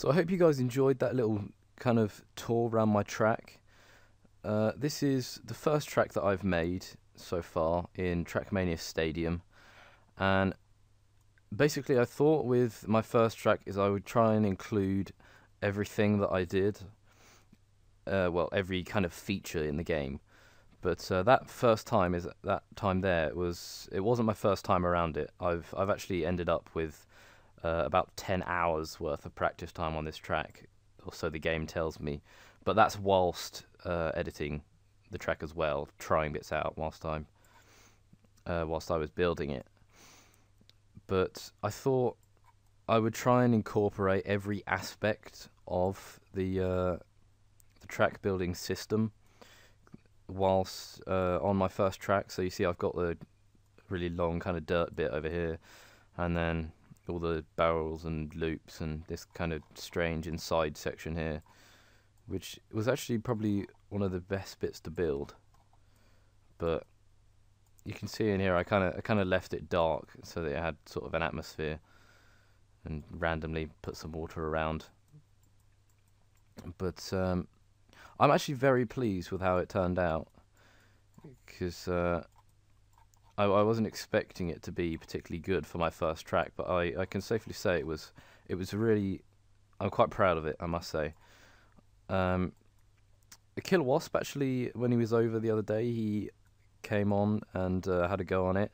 So I hope you guys enjoyed that little kind of tour around my track. This is the first track that I've made so far in TrackMania Stadium, and basically I thought with my first track is I would try and include everything that I did, well, every kind of feature in the game. But that first time is that time there it wasn't my first time around it. I've actually ended up with about 10 hours worth of practice time on this track, or so the game tells me. But that's whilst editing the track as well, trying bits out whilst I was building it. But I thought I would try and incorporate every aspect of the track building system whilst on my first track. So you see I've got the really long kind of dirt bit over here, and then all the barrels and loops and this kind of strange inside section here, which was actually probably one of the best bits to build. But you can see in here I kind of left it dark so that it had sort of an atmosphere, and randomly put some water around. But I'm actually very pleased with how it turned out, because I wasn't expecting it to be particularly good for my first track, but I can safely say it was really, I'm quite proud of it, I must say. Killer Wasp, actually, when he was over the other day, he came on and had a go on it,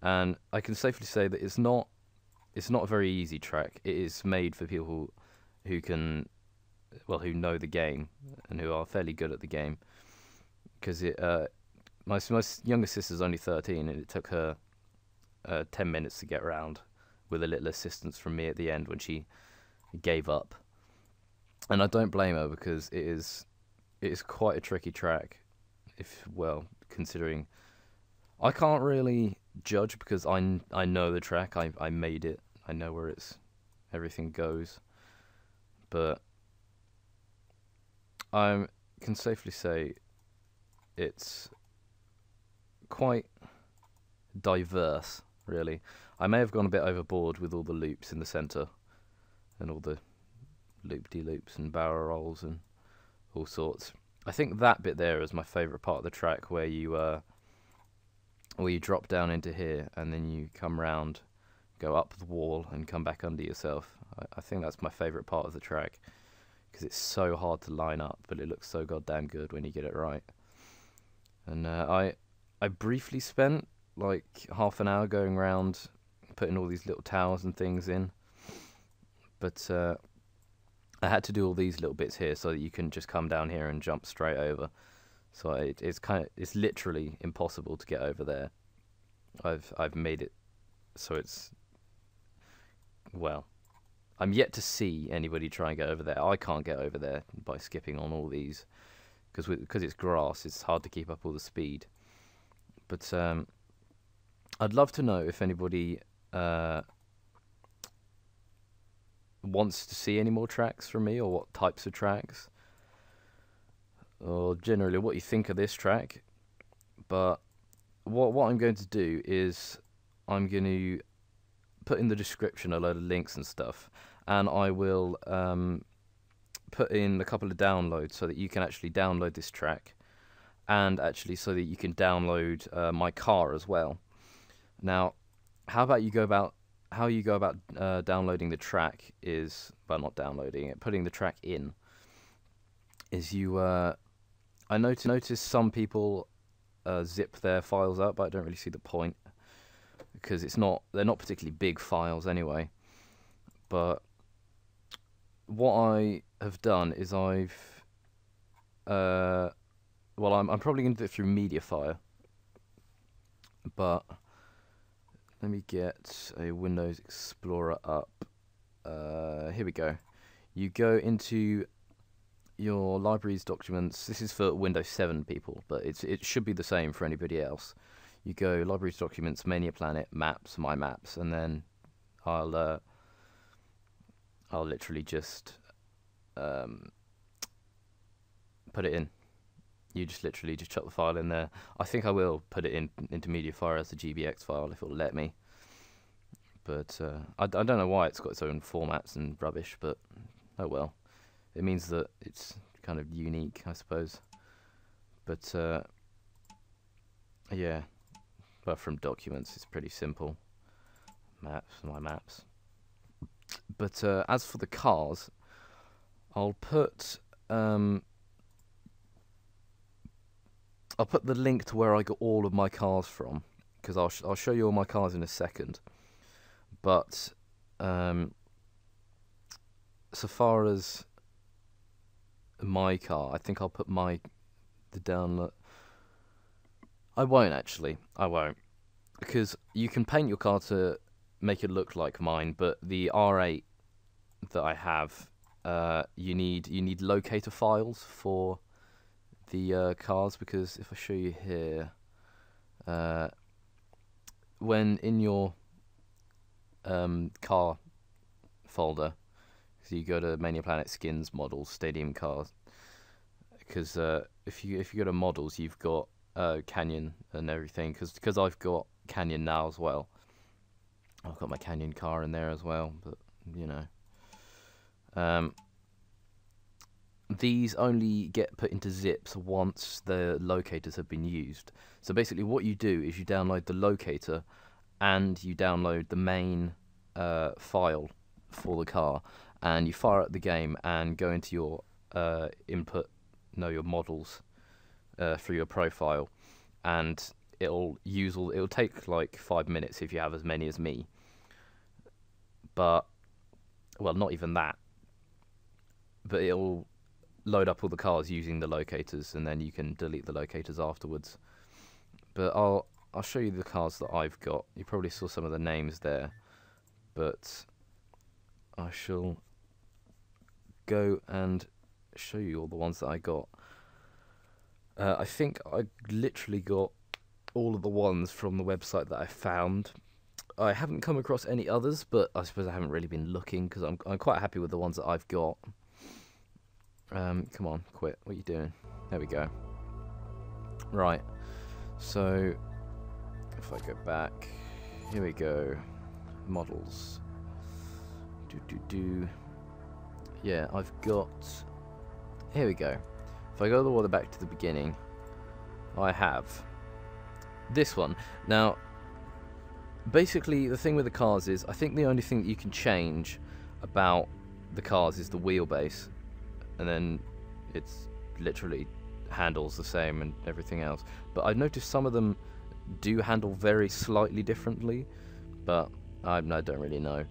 and I can safely say that it's not a very easy track. It is made for people who can, well, who know the game and who are fairly good at the game, because my younger sister's only 13, and it took her 10 minutes to get around, with a little assistance from me at the end when she gave up. And I don't blame her, because it is quite a tricky track, considering I can't really judge because I know the track, I made it, I know where everything goes, but I can safely say it's quite diverse, really. I may have gone a bit overboard with all the loops in the centre, and all the loop-de-loops and barrel rolls and all sorts. I think that bit there is my favourite part of the track, where you drop down into here and then you come round, go up the wall and come back under yourself. I think that's my favourite part of the track, because it's so hard to line up, but it looks so goddamn good when you get it right. And I briefly spent like half an hour going around putting all these little towers and things in, but I had to do all these little bits here so that you can just come down here and jump straight over. So it's literally impossible to get over there. I've made it so it's, well, I'm yet to see anybody try and get over there. I can't get over there by skipping on all these, because it's grass. It's hard to keep up all the speed. But I'd love to know if anybody wants to see any more tracks from me, or what types of tracks, or generally what you think of this track. But what I'm going to do is I'm going to put in the description a load of links and stuff, and I will put in a couple of downloads so that you can actually download this track, and actually so that you can download my car as well. Now, how you go about downloading the track is, well, not downloading it, putting the track in, is I notice some people zip their files up, but I don't really see the point, because they're not particularly big files anyway. But what I have done is I'm probably going to do it through Mediafire, but let me get a Windows Explorer up. Here we go. You go into your libraries documents. This is for Windows 7 people, but it should be the same for anybody else. You go libraries documents, Mania Planet, maps, my maps, and then I'll literally just put it in. You just literally just chuck the file in there. I think I will put it into Mediafire as a GBX file if it'll let me. But I don't know why it's got its own formats and rubbish, but oh well. It means that it's kind of unique, I suppose. But yeah, but from documents, it's pretty simple. Maps, my maps. But as for the cars, I'll put the link to where I got all of my cars from, because I'll show you all my cars in a second. But so far as my car, I think I'll put the download. I won't actually. I won't, because you can paint your car to make it look like mine, but the R8 that I have, you need locator files for the cars, because if I show you here, when in your car folder, so you go to Mania Planet Skins, Models, Stadium Cars, because if you go to Models, you've got Canyon and everything, because I've got Canyon now as well. I've got my Canyon car in there as well, but you know, these only get put into zips once the locators have been used. So basically what you do is you download the locator and you download the main file for the car, and you fire up the game and go into your your models through your profile, and it'll take like 5 minutes if you have as many as me. But well, not even that. But it'll load up all the cars using the locators, and then you can delete the locators afterwards. But I'll show you the cars that I've got. You probably saw some of the names there, but I shall go and show you all the ones that I got. I think I literally got all of the ones from the website that I found. I haven't come across any others, but I suppose I haven't really been looking, because I'm quite happy with the ones that I've got. Come on, quit. What are you doing? There we go. Right. So, if I go back, here we go. Models. Yeah, I've got. Here we go. If I go all the way back to the beginning, I have this one. Now, basically, the thing with the cars is, I think the only thing that you can change about the cars is the wheelbase, and then it's literally handles the same and everything else. But I've noticed some of them do handle very slightly differently, but I don't really know.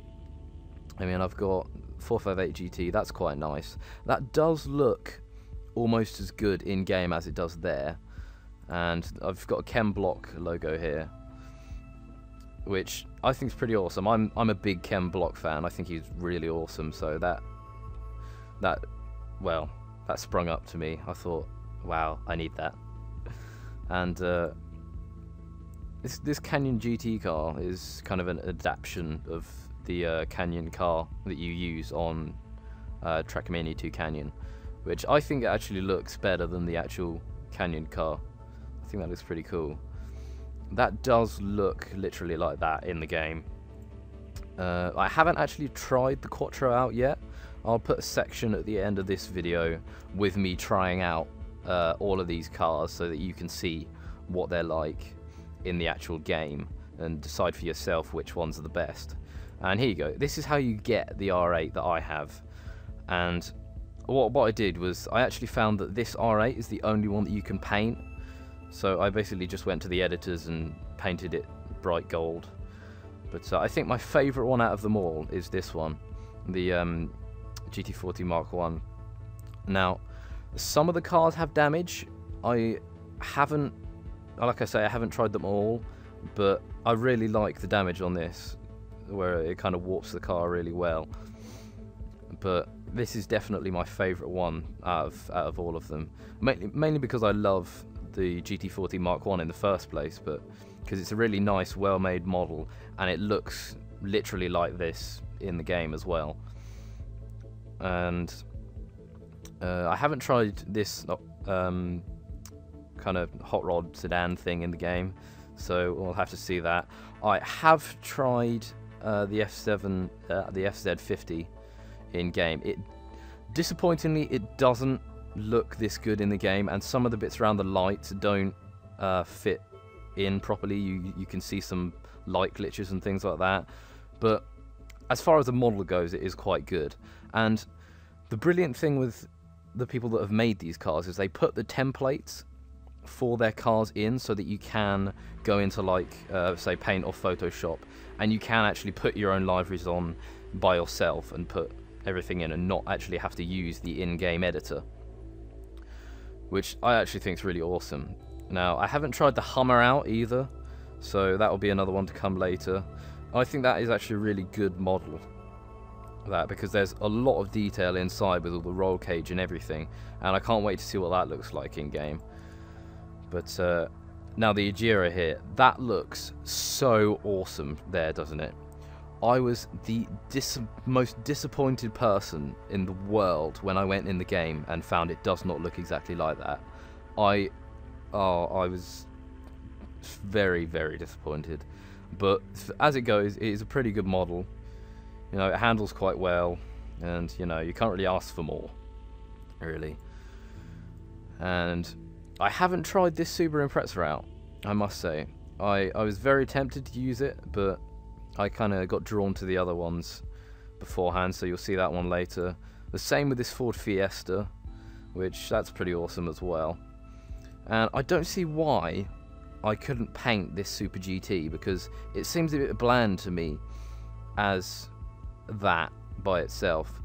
I mean, I've got 458 GT, that's quite nice. That does look almost as good in game as it does there, and I've got a Chem Block logo here, which I think is pretty awesome. I'm a big Chem Block fan. I think he's really awesome. So that sprung up to me. I thought, wow, I need that. And this Canyon GT car is kind of an adaptation of the Canyon car that you use on TrackMania 2 Canyon, which I think actually looks better than the actual Canyon car. I think that looks pretty cool. That does look literally like that in the game. I haven't actually tried the Quattro out yet. I'll put a section at the end of this video with me trying out all of these cars, so that you can see what they're like in the actual game and decide for yourself which ones are the best. And here you go. This is how you get the R8 that I have. And what I did was, I actually found that this R8 is the only one that you can paint. So I basically just went to the editors and painted it bright gold. But I think my favourite one out of them all is this one, the GT40 Mark 1. Now, some of the cars have damage. I haven't, like I say, I haven't tried them all, but I really like the damage on this, where it kind of warps the car really well. But this is definitely my favourite one out of all of them, mainly because I love the GT40 Mark 1 in the first place, but because it's a really nice, well-made model, and it looks literally like this in the game as well. And I haven't tried this kind of hot rod sedan thing in the game, so we'll have to see that. I have tried the F7, the FZ50 in game. Disappointingly, it doesn't look this good in the game, and some of the bits around the lights don't fit in properly. You can see some light glitches and things like that, but as far as the model goes, it is quite good. And the brilliant thing with the people that have made these cars is they put the templates for their cars in so that you can go into, like, say Paint or Photoshop, and you can actually put your own liveries on by yourself and put everything in and not actually have to use the in-game editor, which I actually think is really awesome. Now, I haven't tried the Hummer out either, so that will be another one to come later. I think that is actually a really good model, that, because there's a lot of detail inside with all the roll cage and everything, and I can't wait to see what that looks like in game. But now the Ajira here, that looks so awesome there, doesn't it? I was the most disappointed person in the world when I went in the game and found it does not look exactly like that. I was very, very disappointed. But as it goes, it is a pretty good model. You know, it handles quite well, and you know, you can't really ask for more, really. And I haven't tried this Super Impreza out, I must say. I was very tempted to use it, but I kind of got drawn to the other ones beforehand, so you'll see that one later. The same with this Ford Fiesta, which that's pretty awesome as well. And I don't see why I couldn't paint this Super GT, because it seems a bit bland to me as that by itself.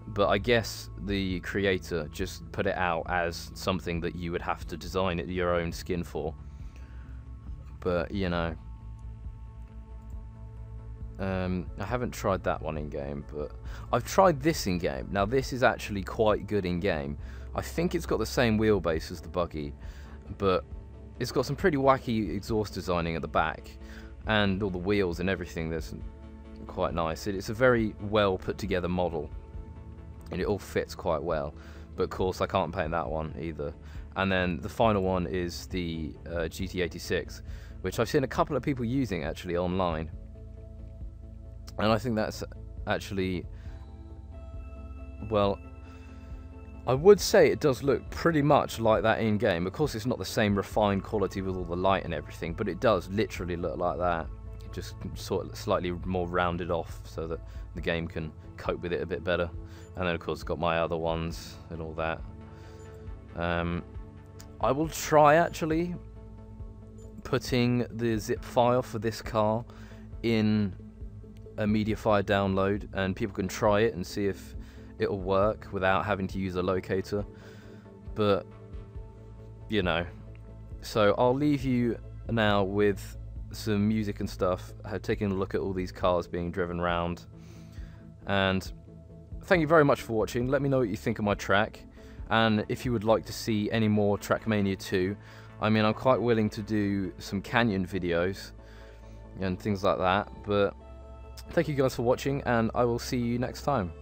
But I guess the creator just put it out as something that you would have to design it your own skin for. But, you know, I haven't tried that one in game, but I've tried this in game. Now this is actually quite good in game. I think it's got the same wheelbase as the buggy, but it's got some pretty wacky exhaust designing at the back, and all the wheels and everything. There's quite nice. It's a very well put together model, and it all fits quite well. But of course I can't paint that one either. And then the final one is the GT86, which I've seen a couple of people using actually online. And I think that's actually, well, I would say it does look pretty much like that in game. Of course it's not the same refined quality with all the light and everything, but it does literally look like that. Just sort of slightly more rounded off so that the game can cope with it a bit better. And then of course it's got my other ones and all that. I will try actually putting the zip file for this car in a MediaFire download, and people can try it and see if it'll work without having to use a locator. But you know, so I'll leave you now with some music and stuff, taking a look at all these cars being driven around. And thank you very much for watching. Let me know what you think of my track, and if you would like to see any more TrackMania 2. I mean, I'm quite willing to do some Canyon videos and things like that. But thank you guys for watching, and I will see you next time.